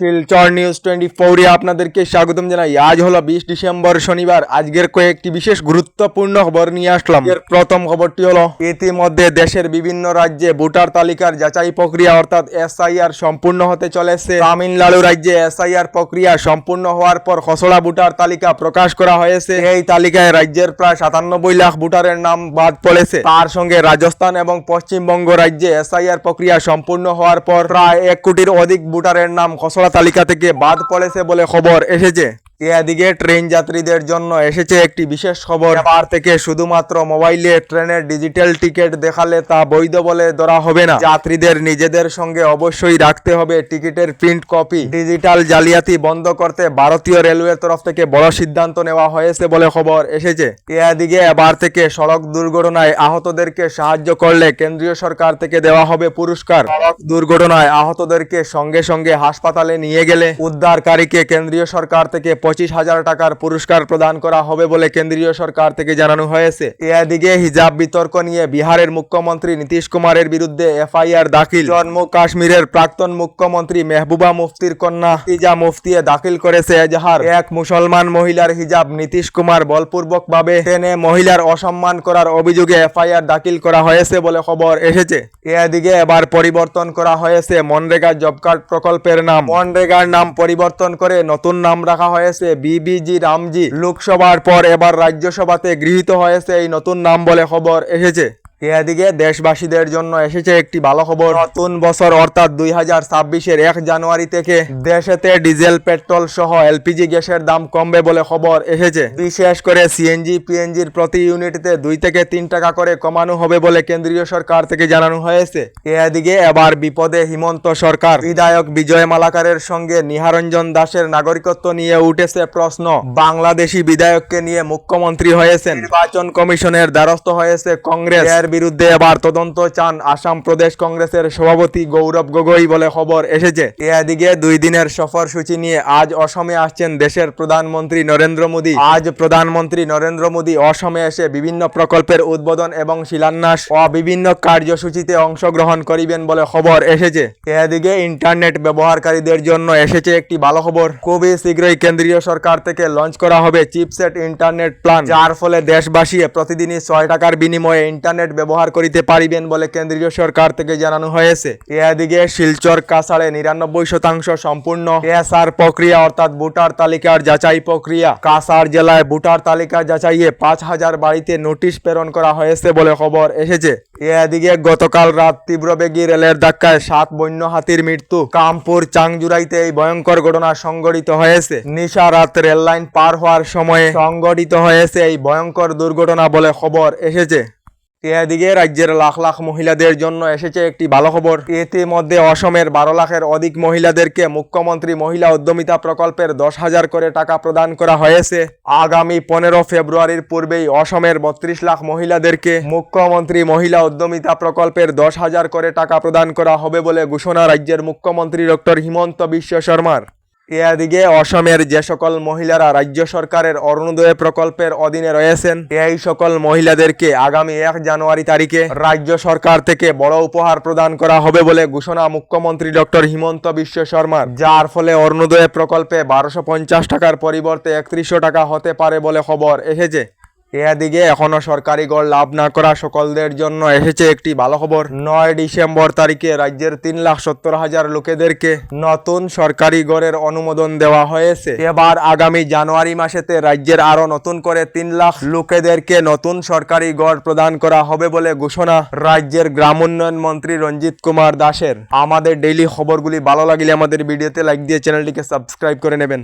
Silchar news 24 আপনাদেরকে স্বাগতম জানাই। আজ হলো 20 ডিসেম্বর শনিবার। আজকের কয়েকটি বিশেষ গুরুত্বপূর্ণ খবর নিয়ে আসলাম। এর প্রথম খবরটি হলো ইতিমধ্যে দেশের বিভিন্ন রাজ্যে ভোটার তালিকার যাচাই প্রক্রিয়া অর্থাৎ এসআইআর সম্পূর্ণ হতে চলেছে। তামিলনাড়ু রাজ্যে এসআইআর প্রক্রিয়া সম্পূর্ণ হওয়ার পর খসড়া ভোটার তালিকা প্রকাশ করা হয়েছে। এই তালিকায় রাজ্যের প্রায় 97 লাখ ভোটারের নাম বাদ পড়েছে। তার সঙ্গে রাজস্থান এবং পশ্চিমবঙ্গ রাজ্যে এসআইআর প্রক্রিয়া সম্পূর্ণ হওয়ার পর প্রায় 1 কোটির অধিক ভোটারের নাম খসড়া তালিকা থেকে বাদ পড়েছে বলে খবর এসেছে। এদিকে ট্রেন যাত্রীদের জন্য এসেছে একটি বিশেষ খবর। এবার থেকে শুধুমাত্র মোবাইলে ট্রেনের ডিজিটাল টিকিট দেখালে তা বৈধ বলে ধরা হবে না। যাত্রীদের নিজেদের সঙ্গে অবশ্যই রাখতে হবে টিকিটের প্রিন্ট কপি। ডিজিটাল জালিয়াতি বন্ধ করতে ভারতীয় রেলওয়ের তরফ থেকে বড় সিদ্ধান্ত নেওয়া হয়েছে বলে খবর এসেছে। এদিকে এবার থেকে সড়ক দুর্ঘটনায় আহতদেরকে সাহায্য করলে কেন্দ্রীয় সরকার থেকে দেওয়া হবে পুরস্কার। সড়ক দুর্ঘটনায় আহতদেরকে সঙ্গে সঙ্গে হাসপাতালে নিয়ে গেলে উদ্ধারকারীকে কেন্দ্রীয় সরকার থেকে 25,000 টাকার পুরস্কার প্রদান করা হবে বলে কেন্দ্রীয় সরকার থেকে জানানো হয়েছে। এদিকে হিজাব বিতর্ক নিয়ে বিহারের মুখ্যমন্ত্রী নীতিশ কুমারের বিরুদ্ধে এফআইআর দাখিল। জম্মু কাশ্মীরের প্রাক্তন মুখ্যমন্ত্রী মেহবুবা মুফতির কন্যা ইজা মুফতি দাখিল করেছে এজাহার। এক মুসলমান মহিলার হিজাব নীতিশ কুমার বলপূর্বক ভাবে টেনে মহিলার অসম্মান করার অভিযোগে এফআইআর দাখিল করা হয়েছে বলে খবর এসেছে। এদিকে এবার পরিবর্তন করা হয়েছে মনরেগা জব কার্ড প্রকল্পের নাম। মনরেগার নাম পরিবর্তন করে নতুন নাম রাখা হয়েছে বিবিজি রামজি। লোকসভার পর এবার রাজ্যসভাতে গৃহীত হয়েছে এই নতুন নাম বলে খবর এসেছে। এদিকে দেশবাসীদের জন্য এসেছে একটি ভালো খবর। নতুন বছর অর্থাৎ 2026-এর 1 জানুয়ারি থেকে দেশেতে ডিজেল পেট্রোল সহ এলপিজি গ্যাসের দাম কমবে বলে খবর এসেছে। বিশেষ করে সিএনজি পিএনজির প্রতি ইউনিটে 2 থেকে 3 টাকা করে কমানো হবে বলে কেন্দ্রীয় সরকার থেকে জানানো হয়েছে। এদিকে এবার বিপদে হিমন্ত সরকার। বিধায়ক বিজয় মালাকারের সঙ্গে নিহারঞ্জন দাসের নাগরিকত্ব নিয়ে উঠেছে প্রশ্ন। বাংলাদেশি বিধায়ককে নিয়ে মুখ্যমন্ত্রী হয়েছেন। নির্বাচন কমিশনের দ্বারস্থ হয়েছে কংগ্রেস। এর বিরুদ্ধে এবার তদন্ত চান আসাম প্রদেশ কংগ্রেসের সভাপতি গৌরব গগৈ বলে খবর এসেছে। এদিকে 2 দিনের সফরসূচি নিয়ে আজ অসমে আসছেন দেশের প্রধানমন্ত্রী নরেন্দ্র মোদী। আজ প্রধানমন্ত্রী নরেন্দ্র মোদী অসমে এসে বিভিন্ন প্রকল্পের উদ্বোধন এবং শিলান্যাস ও বিভিন্ন কার্যসূচিতে অংশগ্রহণ করিবেন বলে খবর এসেছে। এদিকে ইন্টারনেট ব্যবহারকারীদের জন্য এসেছে একটি ভালো খবর। খুবই শীঘ্রই কেন্দ্রীয় সরকার থেকে লঞ্চ করা হবে চিপসেট ইন্টারনেট প্ল্যান, যার ফলে দেশবাসী প্রতিদিনই 6 টাকার বিনিময়ে ইন্টারনেট ব্যবহার করিতে পারিবেন বলে কেন্দ্রীয় সরকার থেকে জানানো হয়েছে। এদিকে শিলচর কাছাড়ে 99% সম্পূর্ণ এসআর প্রক্রিয়া অর্থাৎ ভোটার তালিকার যাচাই প্রক্রিয়া। কাছাড় জেলায় ভোটার তালিকা যাচাইয়ে 5,000 বাড়িতে নোটিশ প্রেরণ করা হয়েছে বলে খবর এসেছে। এদিকে গতকাল রাত তীব্রবেগী রেলের ধাক্কায় 7 বন্য হাতির মৃত্যু। কামপুর চাংজুরাইতে এই ভয়ঙ্কর ঘটনা সংঘটিত হয়েছে। নিশা রাত রেল লাইন পার হওয়ার সময়ে সংঘটিত হয়েছে এই ভয়ঙ্কর দুর্ঘটনা বলে খবর এসেছে। এদিকে রাজ্যের লাখ লাখ মহিলাদের জন্য এসেছে একটি ভালো খবর। ইতিমধ্যে অসমের 12 লাখের অধিক মহিলাদেরকে মুখ্যমন্ত্রী মহিলা উদ্যমিতা প্রকল্পের 10,000 করে টাকা প্রদান করা হয়েছে। আগামী 15 ফেব্রুয়ারির পূর্বেই অসমের 32 লাখ মহিলাদেরকে মুখ্যমন্ত্রী মহিলা উদ্যমিতা প্রকল্পের 10,000 করে টাকা প্রদান করা হবে বলে ঘোষণা রাজ্যের মুখ্যমন্ত্রী ডক্টর হিমন্ত বিশ্ব শর্মার। এদিকে অসমের যে সকল মহিলারা রাজ্য সরকারের অরুণোদয় প্রকল্পের অধীনে রয়েছেন এই সকল মহিলাদেরকে আগামী 1 জানুয়ারি তারিখে রাজ্য সরকার থেকে বড় উপহার প্রদান করা হবে বলে ঘোষণা মুখ্যমন্ত্রী ডক্টর হিমন্ত বিশ্ব শর্মার, যার ফলে অরুণোদয় প্রকল্পে 1250 টাকার পরিবর্তে 3100 টাকা হতে পারে বলে খবর এসেছে। এদিকে এখনো সরকারি গড় লাভ না করা সকলদের জন্য এসেছে একটি ভালো খবর। 9 ডিসেম্বর তারিখে রাজ্যের 3,70,000 লোকেদেরকে নতুন সরকারি গড়ের অনুমোদন দেওয়া হয়েছে। এবার আগামী জানুয়ারি মাসেতে রাজ্যের আরো নতুন করে 3 লাখ লোকেদেরকে নতুন সরকারি গড় প্রদান করা হবে বলে ঘোষণা রাজ্যের গ্রাম উন্নয়ন মন্ত্রী রঞ্জিত কুমার দাসের। আমাদের ডেইলি খবরগুলি ভালো লাগলে আমাদের ভিডিওতে লাইক দিয়ে চ্যানেলটিকে সাবস্ক্রাইব করে নেবেন।